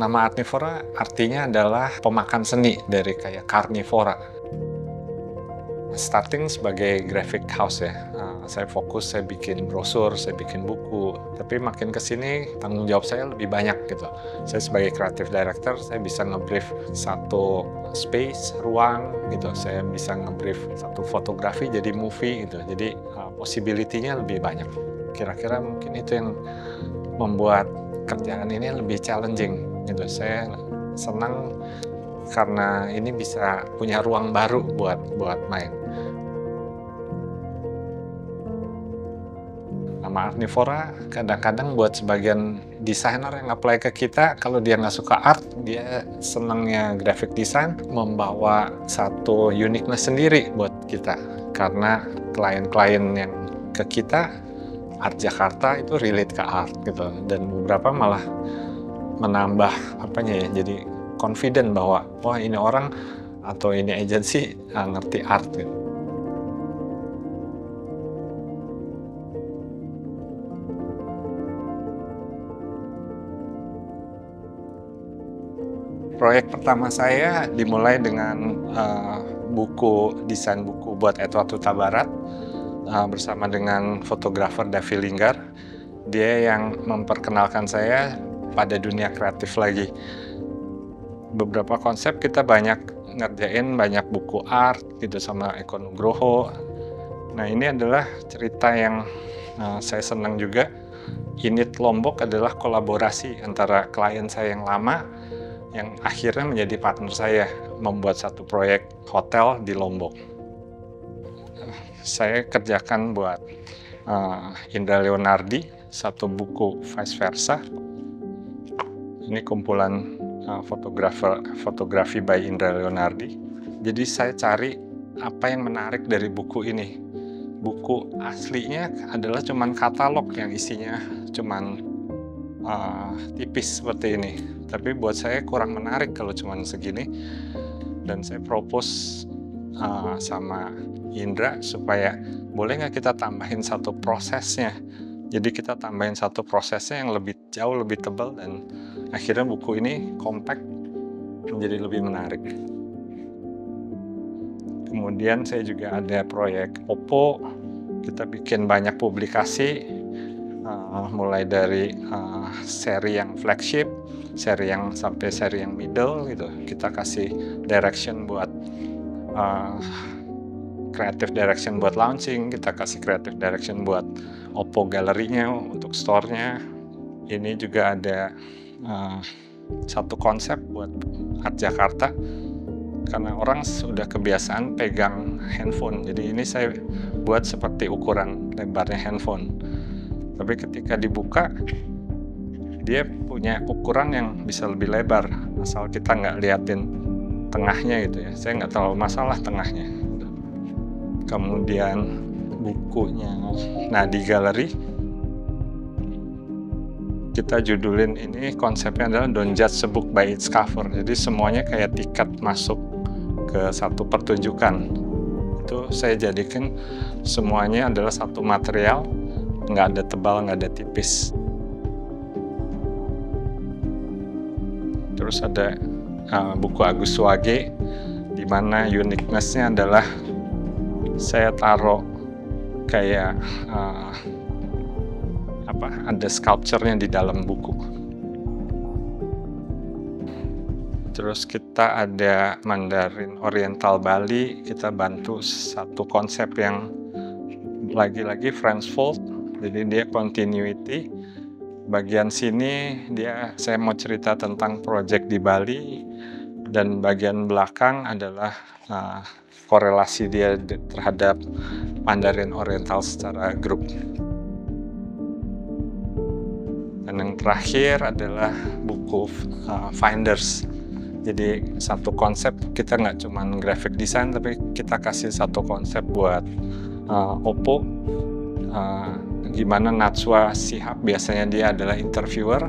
Nama Artnivora artinya adalah pemakan seni dari kayak karnivora. Starting sebagai graphic house ya, saya fokus, saya bikin brosur, saya bikin buku. Tapi makin kesini tanggung jawab saya lebih banyak gitu. Saya sebagai creative director, saya bisa ngebrief satu space, ruang gitu. Saya bisa ngebrief satu fotografi jadi movie gitu. Jadi possibility-nya lebih banyak. Kira-kira mungkin itu yang membuat kerjaan ini lebih challenging gitu. Saya senang karena ini bisa punya ruang baru buat main. Nama Artnivora kadang-kadang buat sebagian desainer yang apply ke kita, kalau dia nggak suka art, dia senangnya graphic design, membawa satu uniqueness sendiri buat kita. Karena klien-klien yang ke kita, Art Jakarta itu relate ke art gitu, dan beberapa malah menambah apanya ya, jadi confident bahwa wah ini orang atau ini agensi ngerti art gitu. Proyek pertama saya dimulai dengan desain buku buat Edward Huta Barat bersama dengan fotografer Davi Linggar. Dia yang memperkenalkan saya pada dunia kreatif lagi. Beberapa konsep kita banyak ngerjain, banyak buku art gitu sama Eko Nugroho. Nah ini adalah cerita yang saya senang juga. Init Lombok adalah kolaborasi antara klien saya yang lama yang akhirnya menjadi partner saya membuat satu proyek hotel di Lombok. Saya kerjakan buat Indra Leonardi satu buku vice versa. Ini kumpulan fotografi by Indra Leonardi. Jadi saya cari apa yang menarik dari buku ini. Buku aslinya adalah cuman katalog yang isinya cuman tipis seperti ini. Tapi buat saya kurang menarik kalau cuman segini. Dan saya propose sama Indra supaya boleh nggak kita tambahin satu prosesnya. Jadi kita tambahin satu prosesnya yang jauh lebih tebal, dan akhirnya buku ini compact menjadi lebih menarik. Kemudian saya juga ada proyek Oppo. Kita bikin banyak publikasi, mulai dari seri yang flagship, seri yang sampai seri yang middle gitu. Kita kasih direction buat creative direction buat launching, kita kasih creative direction buat Oppo galerinya untuk store-nya. Ini juga ada satu konsep buat Art Jakarta, karena orang sudah kebiasaan pegang handphone. Jadi ini saya buat seperti ukuran lebarnya handphone. Tapi ketika dibuka, dia punya ukuran yang bisa lebih lebar, asal kita nggak liatin tengahnya gitu ya. Saya nggak terlalu masalah tengahnya. Kemudian bukunya Nadi Gallery, kita judulin ini, konsepnya adalah Don't Judge a Book by its Cover. Jadi semuanya kayak tiket masuk ke satu pertunjukan. Itu saya jadikan semuanya adalah satu material, nggak ada tebal, nggak ada tipis. Terus ada buku Agus Wage, di mana uniqueness-nya adalah saya taruh kayak ada sculpture-nya di dalam buku. Terus kita ada Mandarin Oriental Bali, kita bantu satu konsep yang lagi-lagi French Fold, jadi dia continuity. Bagian sini saya mau cerita tentang project di Bali, dan bagian belakang adalah korelasi dia terhadap Mandarin Oriental secara grup. Dan yang terakhir adalah buku Finders. Jadi satu konsep, kita nggak cuma graphic design, tapi kita kasih satu konsep buat Oppo. Gimana Najwa Shihab, biasanya dia adalah interviewer,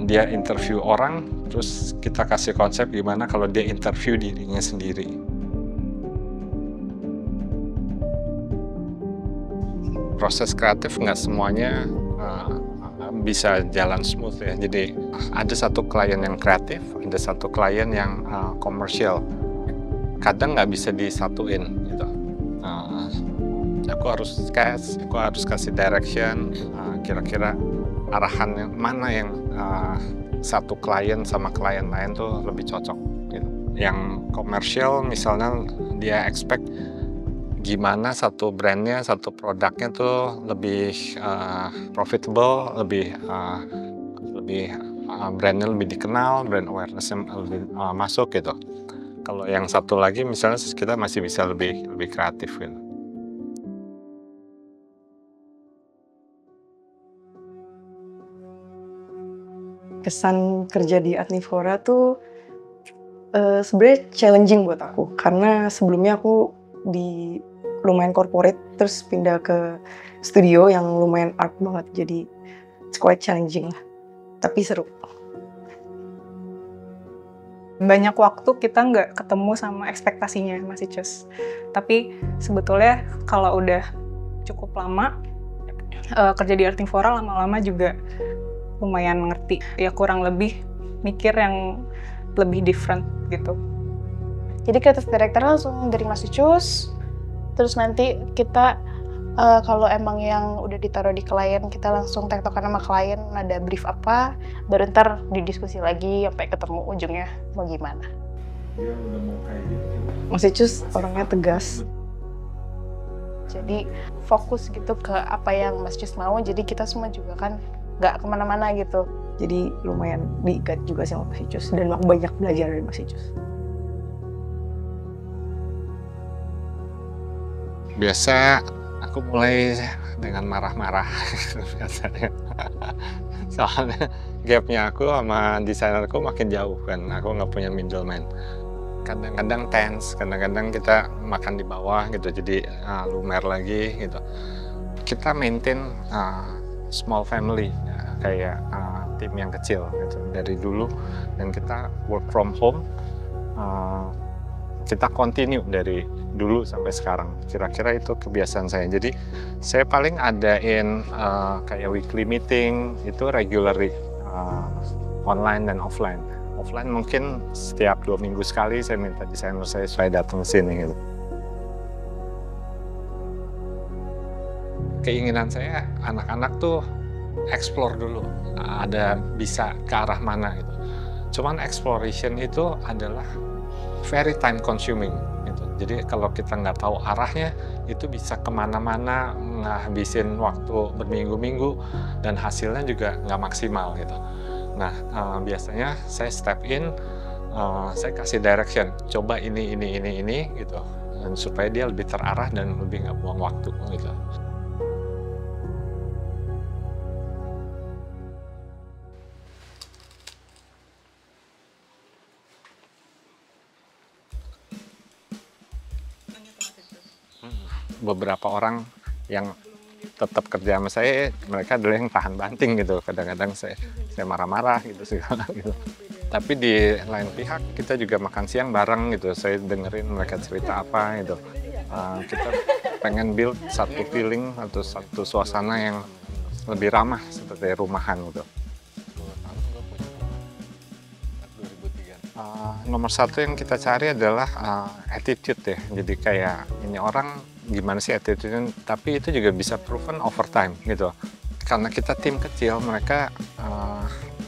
dia interview orang, terus kita kasih konsep gimana kalau dia interview dirinya sendiri. Proses kreatif nggak semuanya bisa jalan smooth ya. Jadi ada satu klien yang kreatif, ada satu klien yang komersial. Kadang nggak bisa disatuin gitu. Aku harus kasih direction, kira-kira arahan yang mana yang satu klien sama klien lain tuh lebih cocok gitu. Yang komersial misalnya dia expect gimana satu brandnya, satu produknya tuh lebih profitable, lebih brandnya lebih dikenal, brand awareness-nya lebih masuk gitu. Kalau yang satu lagi misalnya kita masih bisa lebih kreatif gitu. Kesan kerja di Adnivora tuh sebenarnya challenging buat aku, karena sebelumnya aku di lumayan corporate, terus pindah ke studio yang lumayan art banget, jadi it's quite challenging lah, tapi seru. Banyak waktu kita nggak ketemu sama ekspektasinya Mas Icus, tapi sebetulnya kalau udah cukup lama kerja di Adnivora, lama-lama juga lumayan ngerti, ya kurang lebih mikir yang lebih different gitu. Jadi kreatif director langsung dari Mas Icus, terus nanti kita kalau emang yang udah ditaruh di klien, kita langsung tektokan sama klien ada brief apa, baru ntar didiskusi lagi sampai ketemu ujungnya mau gimana. Dia udah mau kayak gitu. Mas Icus orangnya tegas. Jadi fokus gitu ke apa yang Mas Icus mau, jadi kita semua juga kan nggak kemana-mana gitu. Jadi lumayan diikat juga sama Mas Icus, dan aku banyak belajar dari Mas Icus. Biasa aku mulai dengan marah-marah biasanya. Soalnya gapnya aku sama desainerku makin jauh kan, aku nggak punya middleman. Kadang-kadang tense, kadang-kadang kita makan di bawah gitu, jadi lumer lagi gitu. Kita maintain small family, kayak tim yang kecil gitu dari dulu, dan kita work from home. Kita continue dari dulu sampai sekarang. Kira-kira itu kebiasaan saya. Jadi saya paling adain kayak weekly meeting itu regularly, online dan offline. Offline mungkin setiap 2 minggu sekali saya minta desainer saya supaya datang ke sini gitu. Keinginan saya anak-anak tuh explore dulu, ada bisa ke arah mana gitu. Cuman exploration itu adalah very time consuming gitu. Jadi kalau kita nggak tahu arahnya, itu bisa kemana-mana, ngabisin waktu berminggu-minggu, dan hasilnya juga nggak maksimal gitu. Nah, biasanya saya step in, saya kasih direction, coba ini gitu, dan supaya dia lebih terarah dan lebih nggak buang waktu gitu. Beberapa orang yang tetap kerja sama saya, mereka adalah yang tahan banting gitu. Kadang-kadang saya marah-marah gitu segala gitu. Tapi di lain pihak kita juga makan siang bareng gitu. Saya dengerin mereka cerita apa gitu. Kita pengen build satu feeling atau satu suasana yang lebih ramah seperti rumahan gitu. Nomor satu yang kita cari adalah attitude ya. Jadi kayak ini orang gimana sih attitude-nya, tapi itu juga bisa proven over time gitu. Karena kita tim kecil, mereka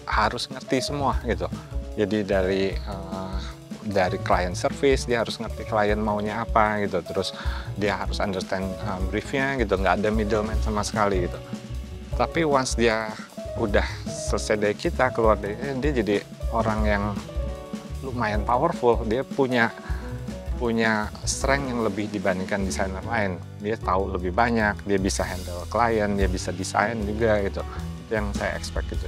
harus ngerti semua gitu. Jadi dari client service dia harus ngerti klien maunya apa gitu. Terus dia harus understand briefnya gitu, nggak ada middleman sama sekali gitu. Tapi once dia udah selesai dari kita, keluar dari dia jadi orang yang lumayan powerful. Dia punya strength yang lebih dibandingkan desainer lain. Dia tahu lebih banyak, dia bisa handle klien, dia bisa desain juga gitu. Itu yang saya expect gitu.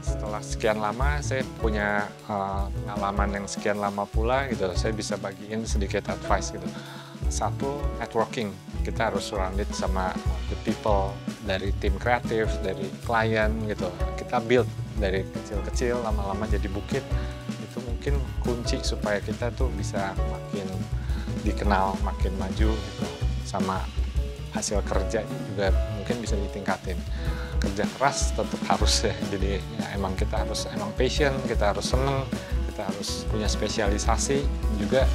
Setelah sekian lama saya punya pengalaman yang sekian lama pula gitu, saya bisa bagiin sedikit advice gitu. Satu, networking. Kita harus surrounded sama the people, dari tim kreatif, dari klien gitu. Kita build dari kecil-kecil, lama-lama jadi bukit. Itu mungkin kunci supaya kita tuh bisa makin dikenal makin maju gitu. Sama hasil kerja juga mungkin bisa ditingkatin. Kerja keras tetap harus ya, jadi ya emang kita harus emang passion, kita harus seneng, kita harus punya spesialisasi juga,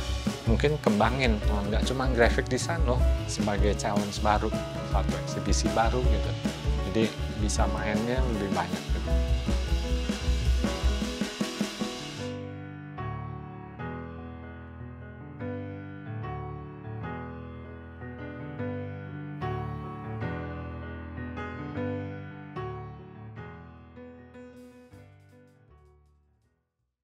mungkin kembangin nggak cuma graphic design loh sebagai challenge baru, satu eksibisi baru gitu, jadi bisa mainnya lebih banyak.